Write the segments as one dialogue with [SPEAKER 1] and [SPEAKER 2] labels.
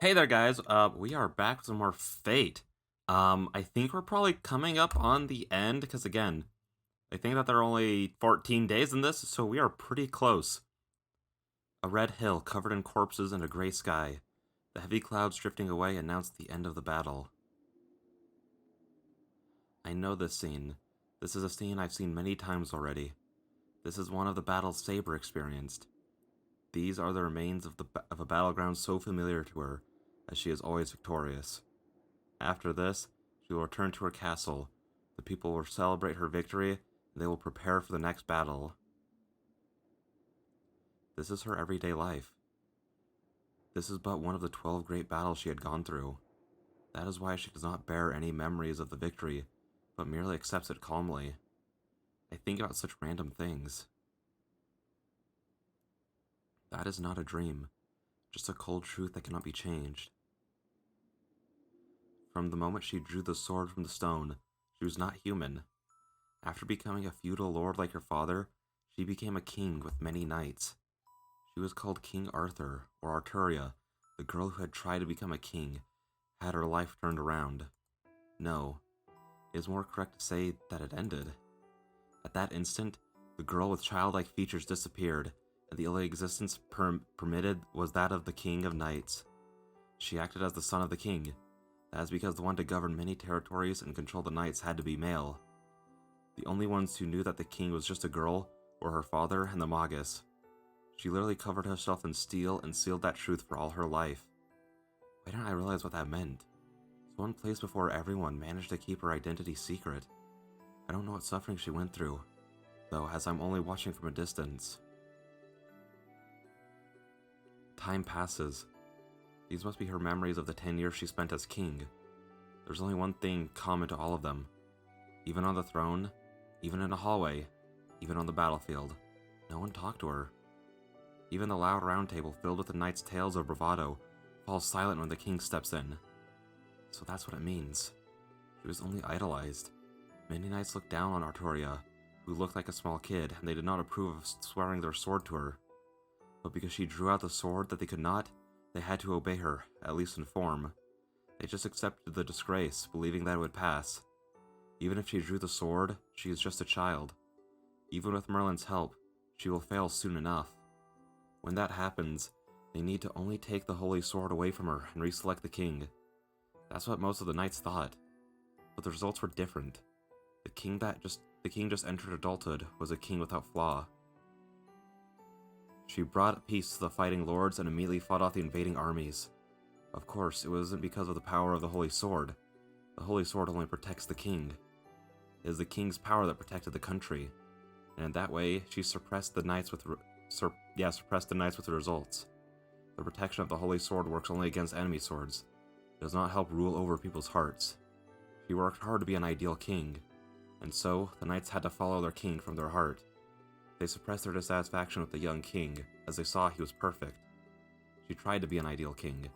[SPEAKER 1] Hey there, guys. We are back with some more Fate. I think we're probably coming up on the end because, again, I think that there are only 14 days in this, so we are pretty close. A red hill covered in corpses and a gray sky. The heavy clouds drifting away announced the end of the battle. I know this scene. This is a scene I've seen many times already. This is one of the battles Saber experienced. These are the remains of a battleground so familiar to her, as she is always victorious. After this, she will return to her castle. The people will celebrate her victory, and they will prepare for the next battle. This is her everyday life. This is but one of the 12 great battles she had gone through. That is why she does not bear any memories of the victory, but merely accepts it calmly. I think about such random things. That is not a dream, just a cold truth that cannot be changed. From the moment she drew the sword from the stone, she was not human. After becoming a feudal lord like her father, she became a king with many knights. She was called King Arthur, or Arturia, the girl who had tried to become a king, had her life turned around. No, it is more correct to say that it ended. At that instant, the girl with childlike features disappeared, and the only existence permitted was that of the King of Knights. She acted as the son of the king. That is because the one to govern many territories and control the knights had to be male. The only ones who knew that the king was just a girl were her father and the Magus. She literally covered herself in steel and sealed that truth for all her life. Why didn't I realize what that meant? It's one place before everyone managed to keep her identity secret. I don't know what suffering she went through, though, as I'm only watching from a distance. Time passes. These must be her memories of the 10 years she spent as king. There's only one thing common to all of them. Even on the throne, even in a hallway, even on the battlefield, no one talked to her. Even the loud round table filled with the knights' tales of bravado falls silent when the king steps in. So that's what it means. She was only idolized. Many knights looked down on Arturia, who looked like a small kid, and they did not approve of swearing their sword to her. But because she drew out the sword that they could not, they had to obey her, at least in form. They just accepted the disgrace, believing that it would pass. Even if she drew the sword, she is just a child. Even with Merlin's help, she will fail soon enough. When that happens, they need to only take the holy sword away from her and reselect the king. That's what most of the knights thought. But the results were different. The king just entered adulthood was a king without flaw. She brought peace to the fighting lords and immediately fought off the invading armies. Of course, it wasn't because of the power of the holy sword. The holy sword only protects the king. It is the king's power that protected the country, and in that way, she suppressed the knights with the results. The protection of the holy sword works only against enemy swords. It does not help rule over people's hearts. She worked hard to be an ideal king, and so the knights had to follow their king from their heart. They suppressed their dissatisfaction with the young king, as they saw he was perfect. She tried to be an ideal king.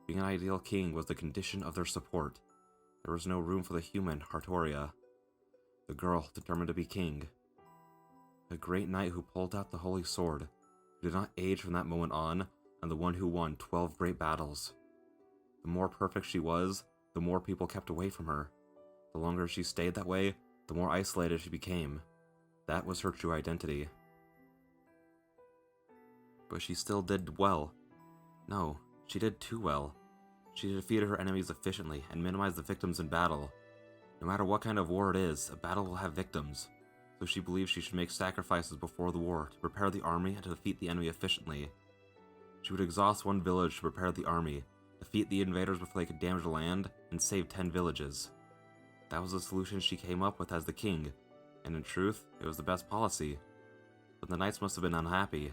[SPEAKER 1] Being an ideal king was the condition of their support. There was no room for the human Arturia, the girl determined to be king. A great knight who pulled out the holy sword, who did not age from that moment on, and the one who won 12 great battles. The more perfect she was, the more people kept away from her. The longer she stayed that way, the more isolated she became. That was her true identity. But she still did well. No, she did too well. She defeated her enemies efficiently and minimized the victims in battle. No matter what kind of war it is, a battle will have victims, so she believed she should make sacrifices before the war to prepare the army and to defeat the enemy efficiently. She would exhaust one village to prepare the army, defeat the invaders before they could damage the land, and save 10 villages. That was the solution she came up with as the king, and in truth, it was the best policy. But the knights must have been unhappy.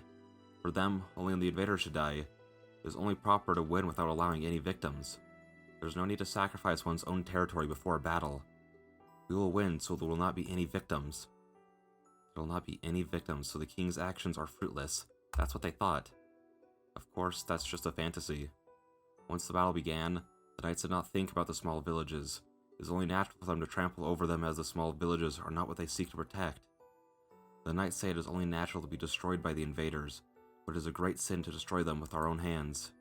[SPEAKER 1] For them, only the invaders should die. It is only proper to win without allowing any victims. There's no need to sacrifice one's own territory before a battle. We will win, so there will not be any victims. There will not be any victims, so the king's actions are fruitless. That's what they thought. Of course, that's just a fantasy. Once the battle began, the knights did not think about the small villages. It is only natural for them to trample over them, as the small villages are not what they seek to protect. The knights say it is only natural to be destroyed by the invaders, but it is a great sin to destroy them with our own hands.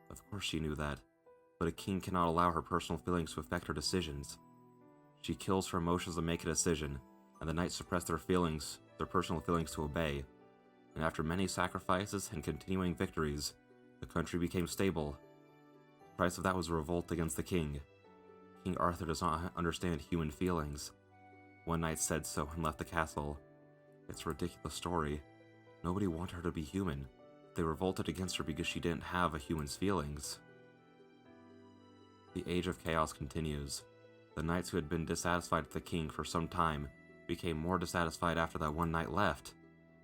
[SPEAKER 1] Of course she knew that, but a king cannot allow her personal feelings to affect her decisions. She kills her emotions to make a decision, and the knights suppress their personal feelings to obey. And after many sacrifices and continuing victories, the country became stable. The price of that was a revolt against the king. King Arthur does not understand human feelings. One knight said so and left the castle. It's a ridiculous story. Nobody wanted her to be human. They revolted against her because she didn't have a human's feelings. The Age of Chaos continues. The knights who had been dissatisfied with the king for some time became more dissatisfied after that one knight left.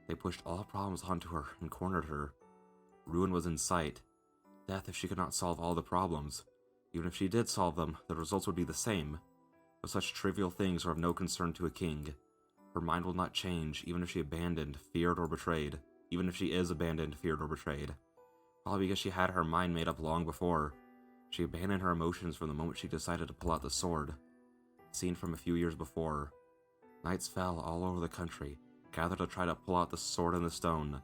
[SPEAKER 1] They pushed all problems onto her and cornered her. Ruin was in sight. Death if she could not solve all the problems. Even if she did solve them, the results would be the same. But such trivial things are of no concern to a king. Her mind will not change, even if she abandoned, feared, or betrayed. Even if she is abandoned, feared, or betrayed. Probably because she had her mind made up long before. She abandoned her emotions from the moment she decided to pull out the sword. Seen from a few years before. Knights fell all over the country, gathered to try to pull out the sword and the stone,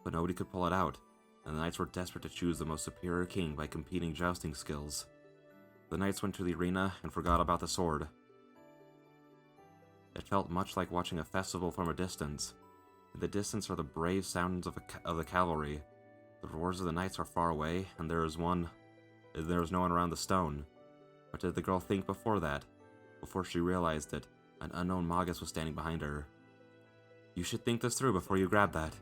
[SPEAKER 1] but nobody could pull it out, and the knights were desperate to choose the most superior king by competing jousting skills. The knights went to the arena and forgot about the sword. It felt much like watching a festival from a distance. In the distance are the brave sounds of the cavalry. The roars of the knights are far away, and there is no one around the stone. What did the girl think before that? Before she realized it, an unknown Magus was standing behind her. You should think this through before you grab that.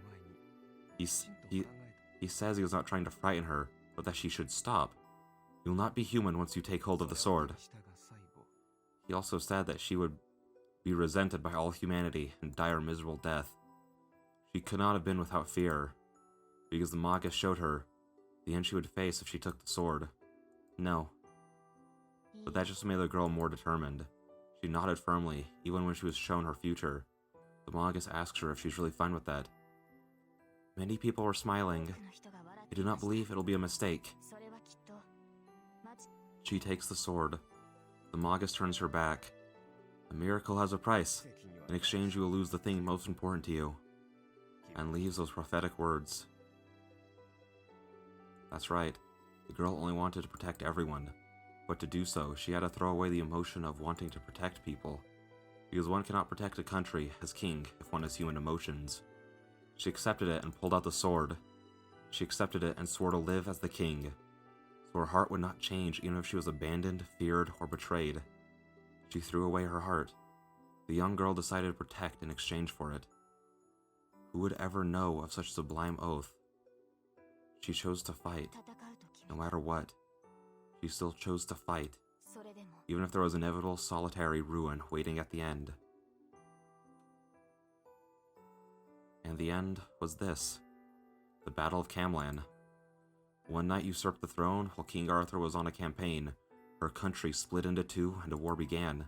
[SPEAKER 1] He says he was not trying to frighten her, but that she should stop. You'll not be human once you take hold of the sword. He also said that she would be resented by all humanity and die a miserable death. She could not have been without fear, because the Magus showed her the end she would face if she took the sword. No. But that just made the girl more determined. She nodded firmly, even when she was shown her future. The Magus asks her if she's really fine with that. Many people are smiling. I do not believe it'll be a mistake. She takes the sword. The Magus turns her back. A miracle has a price. In exchange, you will lose the thing most important to you. And leaves those prophetic words. That's right. The girl only wanted to protect everyone. But to do so, she had to throw away the emotion of wanting to protect people. Because one cannot protect a country as king if one has human emotions. She accepted it and pulled out the sword. She accepted it and swore to live as the king. So her heart would not change even if she was abandoned, feared, or betrayed. She threw away her heart. The young girl decided to protect in exchange for it. Who would ever know of such sublime oath? She chose to fight. No matter what, she still chose to fight, even if there was inevitable solitary ruin waiting at the end. And the end was this, the Battle of Kamlan. One knight usurped the throne while King Arthur was on a campaign. Her country split into two and a war began.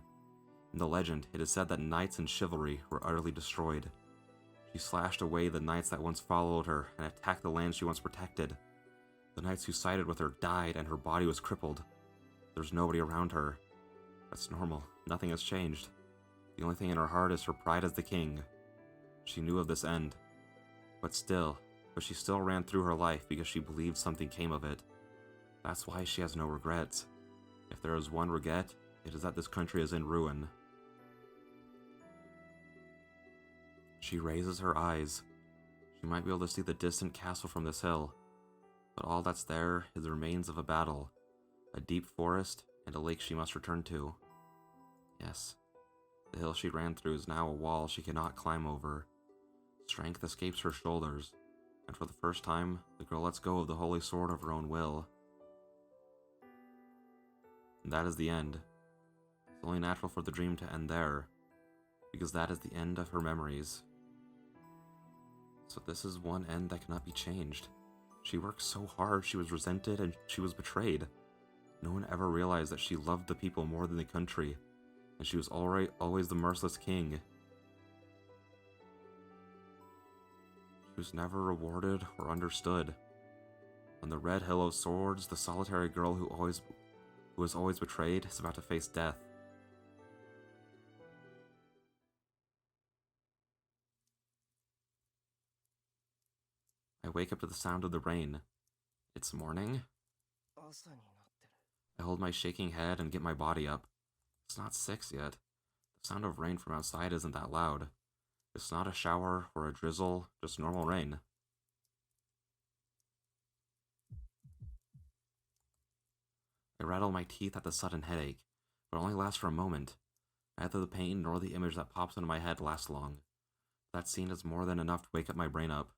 [SPEAKER 1] In the legend, it is said that knights and chivalry were utterly destroyed. She slashed away the knights that once followed her and attacked the land she once protected. The knights who sided with her died and her body was crippled. There's nobody around her. That's normal. Nothing has changed. The only thing in her heart is her pride as the king. She knew of this end. But she still ran through her life because she believed something came of it. That's why she has no regrets. If there is one regret, it is that this country is in ruin. She raises her eyes. She might be able to see the distant castle from this hill. But all that's there is the remains of a battle, a deep forest, and a lake she must return to. Yes, the hill she ran through is now a wall she cannot climb over. Strength escapes her shoulders, and for the first time, the girl lets go of the holy sword of her own will. And that is the end. It's only natural for the dream to end there, because that is the end of her memories. So this is one end that cannot be changed. She worked so hard, she was resented, and she was betrayed. No one ever realized that she loved the people more than the country, and she was always the merciless king. She was never rewarded or understood. On the Red Hill of Swords, the solitary girl who was always betrayed is about to face death. I wake up to the sound of the rain. It's morning? I hold my shaking head and get my body up. It's not 6 yet. The sound of rain from outside isn't that loud. It's not a shower or a drizzle, just normal rain. I rattle my teeth at the sudden headache, but it only lasts for a moment. Neither the pain nor the image that pops into my head lasts long. That scene is more than enough to wake up my brain up.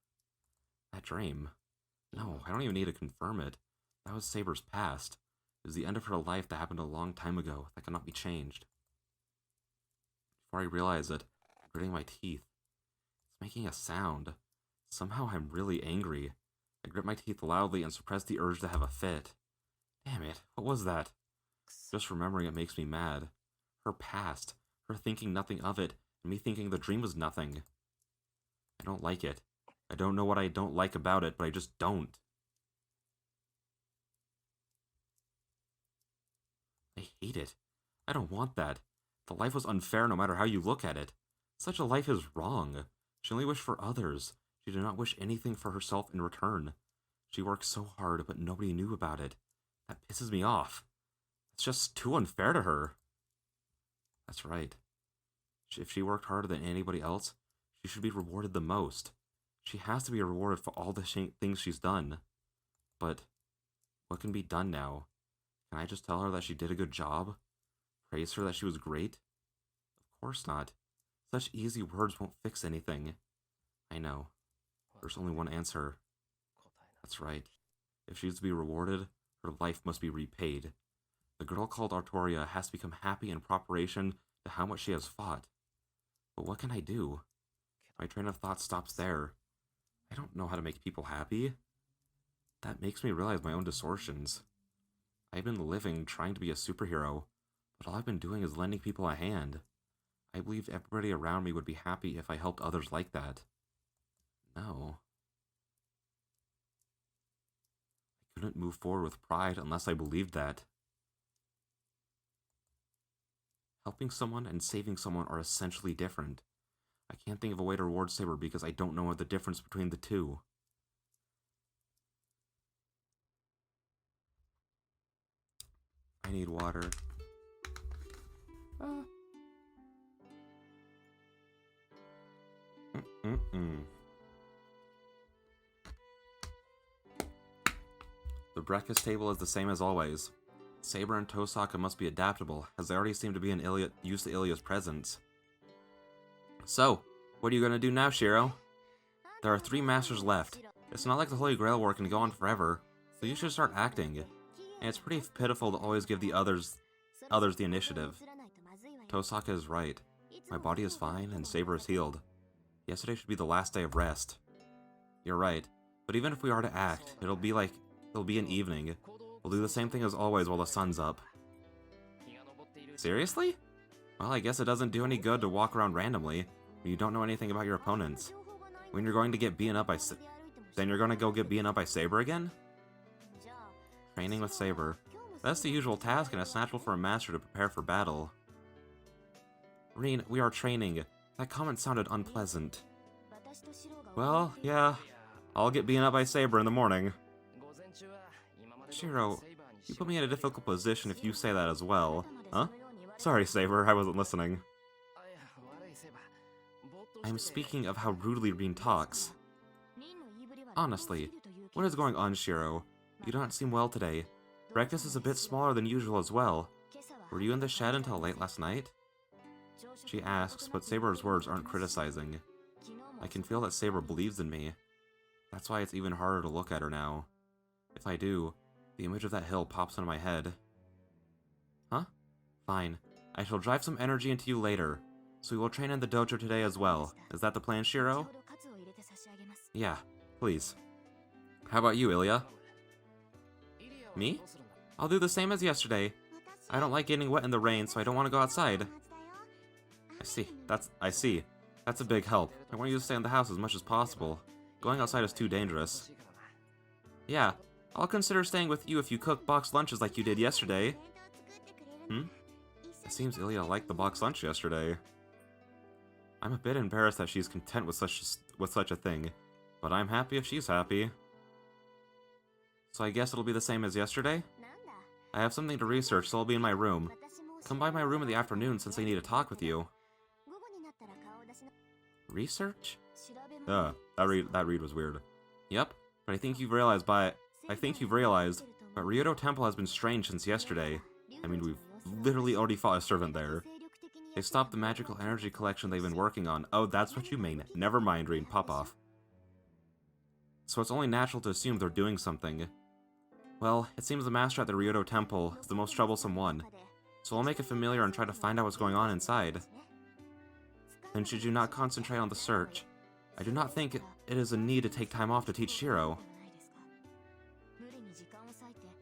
[SPEAKER 1] That dream? No, I don't even need to confirm it. That was Saber's past. It was the end of her life that happened a long time ago that cannot be changed. Before I realize it, I'm gritting my teeth. It's making a sound. Somehow I'm really angry. I grit my teeth loudly and suppress the urge to have a fit. Damn it, what was that? Just remembering it makes me mad. Her past, her thinking nothing of it, and me thinking the dream was nothing. I don't like it. I don't know what I don't like about it, but I just don't. I hate it. I don't want that. The life was unfair no matter how you look at it. Such a life is wrong. She only wished for others. She did not wish anything for herself in return. She worked so hard, but nobody knew about it. That pisses me off. It's just too unfair to her. That's right. If she worked harder than anybody else, she should be rewarded the most. She has to be rewarded for all the things she's done. But what can be done now? Can I just tell her that she did a good job? Praise her that she was great? Of course not. Such easy words won't fix anything. I know. There's only one answer. That's right. If she's to be rewarded, her life must be repaid. The girl called Arturia has to become happy in proportion to how much she has fought. But what can I do? My train of thought stops there. I don't know how to make people happy. That makes me realize my own distortions. I've been living trying to be a superhero, but all I've been doing is lending people a hand. I believed everybody around me would be happy if I helped others like that. No. I couldn't move forward with pride unless I believed that. Helping someone and saving someone are essentially different. I can't think of a way to reward Saber because I don't know what the difference between the two. I need water. The breakfast table is the same as always. Saber and Tosaka must be adaptable, as they already seem to be used to Ilya's presence. So, what are you gonna do now, Shiro? There are 3 masters left. It's not like the Holy Grail War can go on forever, so you should start acting. And it's pretty pitiful to always give the others the initiative. Tosaka is right. My body is fine, and Saber is healed. Yesterday should be the last day of rest. You're right, but even if we are to act, it'll be an evening. We'll do the same thing as always while the sun's up. Seriously? Well, I guess it doesn't do any good to walk around randomly when you don't know anything about your opponents. When you're going to get beaten up by then you're going to go get beaten up by Saber again? Training with Saber. That's the usual task, and it's natural for a master to prepare for battle. Reen, we are training. That comment sounded unpleasant. Well, yeah. I'll get beaten up by Saber in the morning. Shiro, you put me in a difficult position if you say that as well. Huh? Sorry, Saber, I wasn't listening. I'm speaking of how rudely Reen talks. Honestly, what is going on, Shiro? You don't seem well today. Breakfast is a bit smaller than usual as well. Were you in the shed until late last night? She asks, but Saber's words aren't criticizing. I can feel that Saber believes in me. That's why it's even harder to look at her now. If I do, the image of that hill pops into my head. Huh? Fine. I shall drive some energy into you later. So we will train in the dojo today as well. Is that the plan, Shiro? Yeah, please. How about you, Ilya? Me? I'll do the same as yesterday. I don't like getting wet in the rain, so I don't want to go outside. I see. That's a big help. I want you to stay in the house as much as possible. Going outside is too dangerous. Yeah, I'll consider staying with you if you cook boxed lunches like you did yesterday. It seems Ilya liked the boxed lunch yesterday. I'm a bit embarrassed that she's content with such a thing, but I'm happy if she's happy. So I guess it'll be the same as yesterday? I have something to research, so I'll be in my room. Come by my room in the afternoon since I need to talk with you. Research? That read was weird. Yep, but I think you've realized, but Ryudo Temple has been strange since yesterday. I mean, we've literally already fought a servant there. They stopped the magical energy collection they've been working on. Oh, that's what you mean. Never mind, Rin, pop off. So it's only natural to assume they're doing something. Well, it seems the master at the Ryudo Temple is the most troublesome one. So I'll make it familiar and try to find out what's going on inside. Then should you not concentrate on the search? I do not think it is a need to take time off to teach Shiro.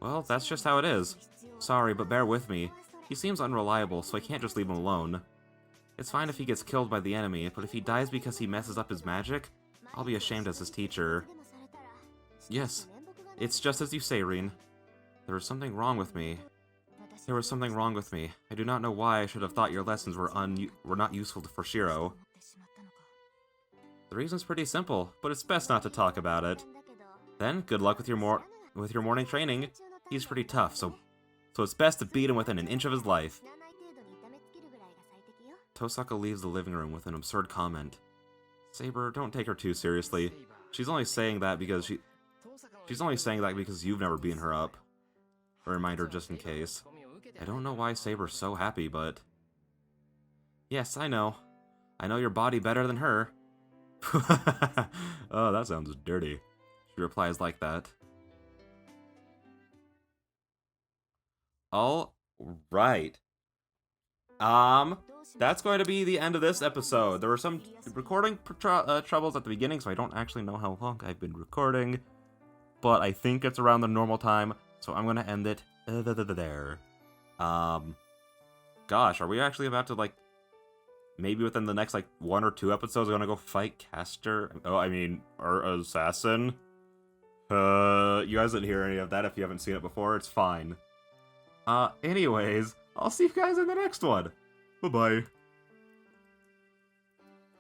[SPEAKER 1] Well, that's just how it is. Sorry, but bear with me. He seems unreliable, so I can't just leave him alone. It's fine if he gets killed by the enemy, but if he dies because he messes up his magic, I'll be ashamed as his teacher. Yes, it's just as you say, Rin. There was something wrong with me. I do not know why I should have thought your lessons were not useful for Shiro. The reason's pretty simple, but it's best not to talk about it. Then, good luck with your morning training. He's pretty tough, so it's best to beat him within an inch of his life. Tosaka leaves the living room with an absurd comment. Saber, don't take her too seriously. She's only saying that because you've never beaten her up. A reminder just in case. I don't know why Saber's so happy, but... Yes, I know. I know your body better than her. Oh, that sounds dirty. She replies like that. All right. That's going to be the end of this episode. There were some recording troubles at the beginning, so I don't actually know how long I've been recording. But I think it's around the normal time, so I'm going to end it there. Gosh, are we actually about to, like, maybe within the next, like, 1 or 2 episodes, we're gonna go fight Caster? Oh, I mean, our assassin? You guys didn't hear any of that if you haven't seen it before, it's fine. Anyways, I'll see you guys in the next one. Bye-bye.